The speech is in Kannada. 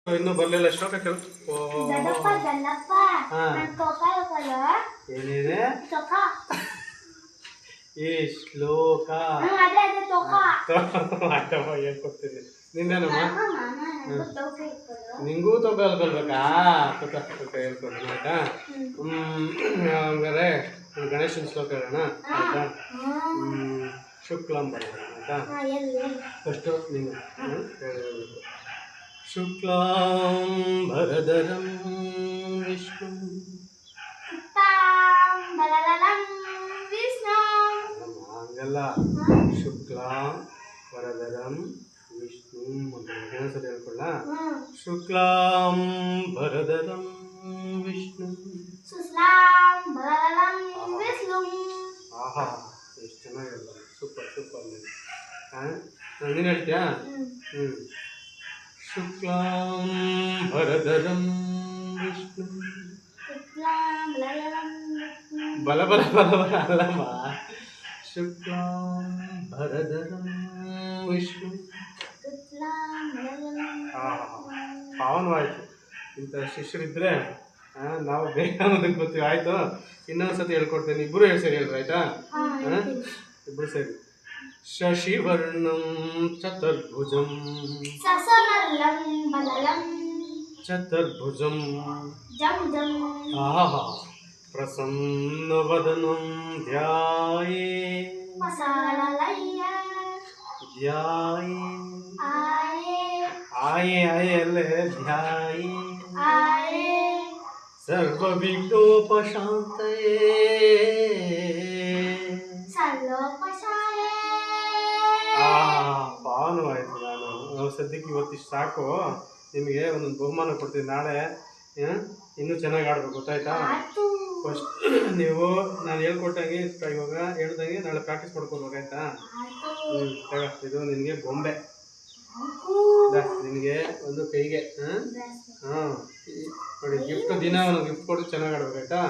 ಇನ್ನೂ ಬರಲಿಲ್ಲ ಶ್ಲೋಕ ಏನಿದೆ ಈ ಶ್ಲೋಕ ಹೇಳ್ಕೊಡ್ತೀನಿ ನಿಂದೇನಮ್ಮ ನಿಂಗೂ ತಗೊಳ್ಕೊಳ್ಬೇಕಾ ಹೇಳ್ಕೊಡ್ತೀನಿ ಆಯ್ತಾ ಹಂಗಾರೆ ಗಣೇಶನ ಶ್ಲೋಕ ಹೇಳೋಣ ಆಯ್ತಾ ಶುಕ್ಲಂ ಬರೋಣ ಆಯ್ತಾ ಫಸ್ಟು ನೀವು ಹೇಳಬೇಕು ಶುಕ್ಲಾಂ ಭರಧರಂ ವಿಷ್ಣು ಹಂಗಲ್ಲ ಶುಕ್ಲಾಂ ವರದರಂ ವಿಷ್ಣು ಅಂತ ಇನ್ನೊಂದ್ಸರಿ ಹೇಳ್ಕೊಳ್ಳ ಶುಕ್ಲಾಂ ಭರಧರಂ ವಿಷ್ಣು ಆಹಾ ಎಷ್ಟು ಚೆನ್ನಾಗಿಲ್ಲ ಸೂಪರ್ ಸೂಪರ್ ನೀನು ಹೇಳ್ತೀಯಾ ಶುಕ್ಲಾಂ ಭರಧರಂ ವಿಷ್ಣು ಬಲ ಬಲ ಬಲ ಬಲ ಅಲ್ಲಮ್ಮ ಶುಕ್ಲಾಂ ಭರಧರಂ ವಿಷ್ಣು ಪಾವನವಾಯಿತು ಇಂಥ ಶಿಷ್ಯರಿದ್ರೆ ನಾವು ಬೇಗ ಅನ್ನೋದಕ್ಕೆ ಗೊತ್ತೀವಿ ಆಯಿತು ಇನ್ನೊಂದ್ಸತಿ ಹೇಳ್ಕೊಡ್ತೇನೆ ಇಬ್ಬರು ಸರಿ ಹೇಳ್ರಿ ಆಯ್ತಾ ಇಬ್ಬರು ಸರಿ ಶಶಿವರ್ಣಂ ಚತುರ್ಭುಜಂ ಚತುರ್ಭುಜಂ ಆಹಾ ಪ್ರಸನ್ನವದನಂ ಧ್ಯಾಯೇ ಧ್ಯಾಯೇ ಆಯೇ ಆಯೇ ಅಲ್ಲೇ ಧ್ಯಾಯೇ ಸರ್ವವಿಘ್ನೋಪಶಾಂತಯೇ ಪಾವನವಾಯಿತು ನಾವು ಸದ್ಯಕ್ಕೆ ಇವತ್ತಿಷ್ಟು ಸಾಕು ನಿಮಗೆ ಒಂದೊಂದು ಬಹುಮಾನ ಕೊಡ್ತೀನಿ ನಾಳೆ ಇನ್ನೂ ಚೆನ್ನಾಗಿ ಆಡ್ಬೇಕು ಗೊತ್ತಾಯ್ತಾ ಫಸ್ಟ್ ನೀವು ನಾನು ಹೇಳ್ಕೊಟ್ಟಂಗೆ ಇವಾಗ ಹೇಳ್ದಂಗೆ ನಾಳೆ ಪ್ರಾಕ್ಟೀಸ್ ಮಾಡ್ಕೊಳ್ಬೇಕಾಯ್ತಾ ಇದು ನಿನಗೆ ಗೊಂಬೆ ನಿನಗೆ ಒಂದು ಕೈಗೆ ನೋಡಿ ಗಿಫ್ಟ್ ದಿನ ಒಂದು ಗಿಫ್ಟ್ ಕೊಟ್ಟು ಚೆನ್ನಾಗಿ ಆಡ್ಬೇಕಾಯ್ತಾ